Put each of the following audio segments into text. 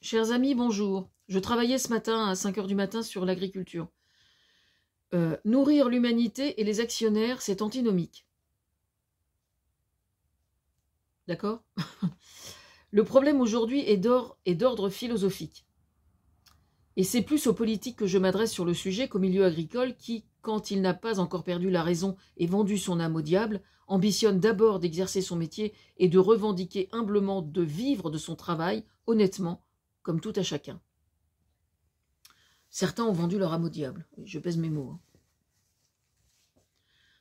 Chers amis, bonjour. Je travaillais ce matin à 5 heures du matin sur l'agriculture. Nourrir l'humanité et les actionnaires, c'est antinomique. D'accord? Le problème aujourd'hui est d'ordre philosophique. Et c'est plus aux politiques que je m'adresse sur le sujet qu'au milieu agricole qui, quand il n'a pas encore perdu la raison et vendu son âme au diable, ambitionne d'abord d'exercer son métier et de revendiquer humblement de vivre de son travail, honnêtement, comme tout à chacun. Certains ont vendu leur âme au diable. Je pèse mes mots.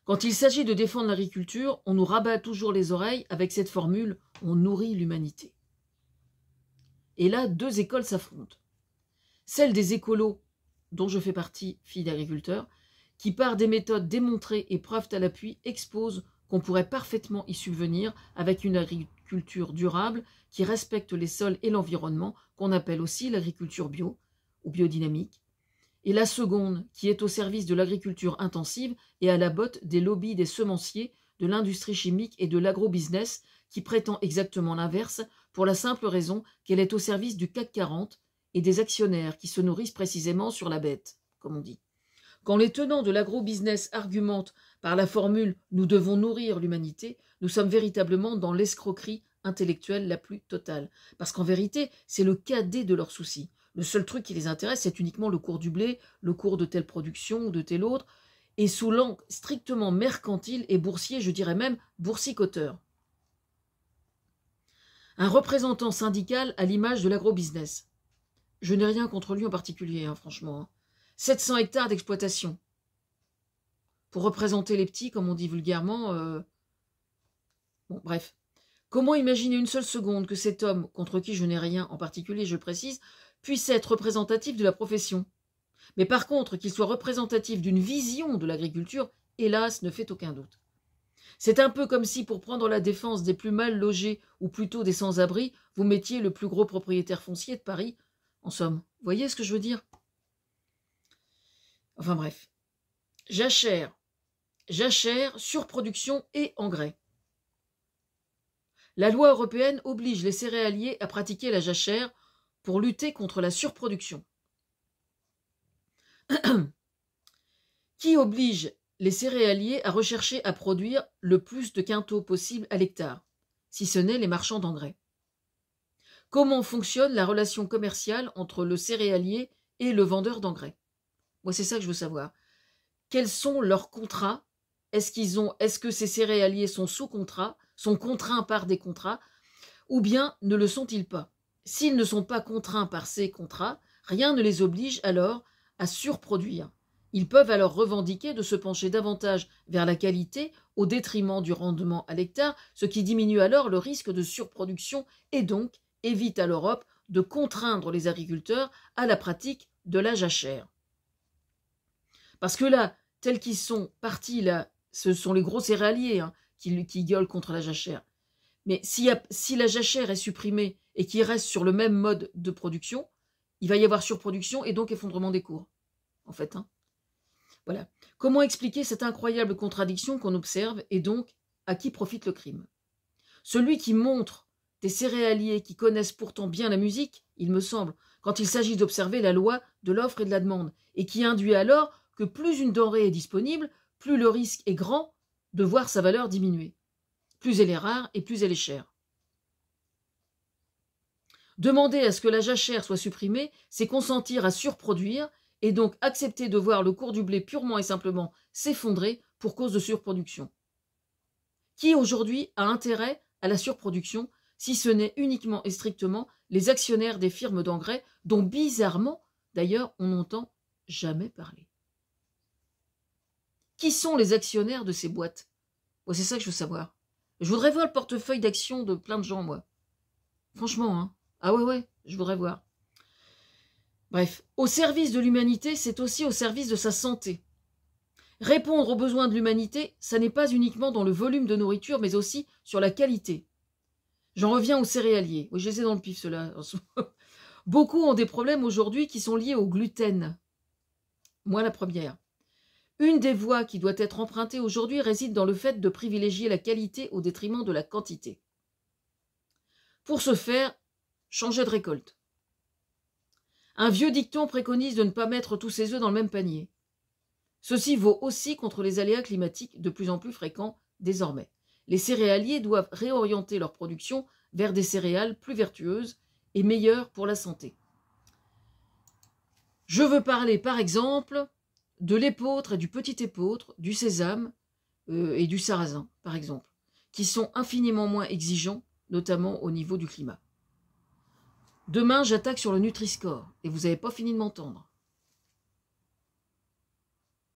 Quand il s'agit de défendre l'agriculture, on nous rabat toujours les oreilles avec cette formule « on nourrit l'humanité ». Et là, deux écoles s'affrontent. Celle des écolos, dont je fais partie, fille d'agriculteur, qui par des méthodes démontrées et preuves à l'appui exposent qu'on pourrait parfaitement y subvenir avec une agriculture durable qui respecte les sols et l'environnement, qu'on appelle aussi l'agriculture bio ou biodynamique, et la seconde qui est au service de l'agriculture intensive et à la botte des lobbies des semenciers, de l'industrie chimique et de l'agrobusiness qui prétend exactement l'inverse pour la simple raison qu'elle est au service du CAC 40 et des actionnaires qui se nourrissent précisément sur la bête, comme on dit. Quand les tenants de l'agrobusiness argumentent par la formule « nous devons nourrir l'humanité », nous sommes véritablement dans l'escroquerie intellectuelle la plus totale. Parce qu'en vérité, c'est le cadet de leurs soucis. Le seul truc qui les intéresse, c'est uniquement le cours du blé, le cours de telle production ou de telle autre, et sous l'angle strictement mercantile et boursier, je dirais même boursicoteur. Un représentant syndical à l'image de l'agrobusiness. Je n'ai rien contre lui en particulier, franchement. 700 hectares d'exploitation. Pour représenter les petits, comme on dit vulgairement. Bon, bref. Comment imaginer une seule seconde que cet homme, contre qui je n'ai rien en particulier, je précise, puisse être représentatif de la profession? Mais par contre, qu'il soit représentatif d'une vision de l'agriculture, hélas, ne fait aucun doute. C'est un peu comme si, pour prendre la défense des plus mal logés, ou plutôt des sans-abri, vous mettiez le plus gros propriétaire foncier de Paris. En somme, vous voyez ce que je veux dire? Enfin bref. Jachère, surproduction et engrais. La loi européenne oblige les céréaliers à pratiquer la jachère pour lutter contre la surproduction. Qui oblige les céréaliers à rechercher à produire le plus de quintaux possible à l'hectare, si ce n'est les marchands d'engrais? Comment fonctionne la relation commerciale entre le céréalier et le vendeur d'engrais? Moi, c'est ça que je veux savoir. Quels sont leurs contrats? Est-ce que ces céréaliers sont sous contrat, sont contraints par des contrats, ou bien ne le sont-ils pas? S'ils ne sont pas contraints par ces contrats, rien ne les oblige alors à surproduire. Ils peuvent alors revendiquer de se pencher davantage vers la qualité au détriment du rendement à l'hectare, ce qui diminue alors le risque de surproduction et donc évite à l'Europe de contraindre les agriculteurs à la pratique de la jachère. Parce que là, tels qu'ils sont partis, là, ce sont les gros céréaliers qui gueulent contre la jachère. Mais si la jachère est supprimée et qu'il reste sur le même mode de production, il va y avoir surproduction et donc effondrement des cours. En fait, Voilà. Comment expliquer cette incroyable contradiction qu'on observe et donc à qui profite le crime? Celui qui montre des céréaliers qui connaissent pourtant bien la musique, il me semble, quand il s'agit d'observer la loi de l'offre et de la demande, et qui induit alors que plus une denrée est disponible, plus le risque est grand de voir sa valeur diminuer. Plus elle est rare et plus elle est chère. Demander à ce que la jachère soit supprimée, c'est consentir à surproduire et donc accepter de voir le cours du blé purement et simplement s'effondrer pour cause de surproduction. Qui aujourd'hui a intérêt à la surproduction, si ce n'est uniquement et strictement les actionnaires des firmes d'engrais, dont bizarrement, d'ailleurs, on n'entend jamais parler? Qui sont les actionnaires de ces boîtes? Moi, c'est ça que je veux savoir. Je voudrais voir le portefeuille d'actions de plein de gens, moi. Franchement, Ah ouais, je voudrais voir. Bref, au service de l'humanité, c'est aussi au service de sa santé. Répondre aux besoins de l'humanité, ça n'est pas uniquement dans le volume de nourriture, mais aussi sur la qualité. J'en reviens aux céréaliers. Oui, je les ai dans le pif, ceux-là. Beaucoup ont des problèmes aujourd'hui qui sont liés au gluten. Moi, la première. Une des voies qui doit être empruntée aujourd'hui réside dans le fait de privilégier la qualité au détriment de la quantité. Pour ce faire, changer de récolte. Un vieux dicton préconise de ne pas mettre tous ses œufs dans le même panier. Ceci vaut aussi contre les aléas climatiques de plus en plus fréquents désormais. Les céréaliers doivent réorienter leur production vers des céréales plus vertueuses et meilleures pour la santé. Je veux parler par exemple de l'épeautre et du petit épeautre, du sésame et du sarrasin par exemple, qui sont infiniment moins exigeants, notamment au niveau du climat. Demain, j'attaque sur le Nutri-Score, et vous n'avez pas fini de m'entendre.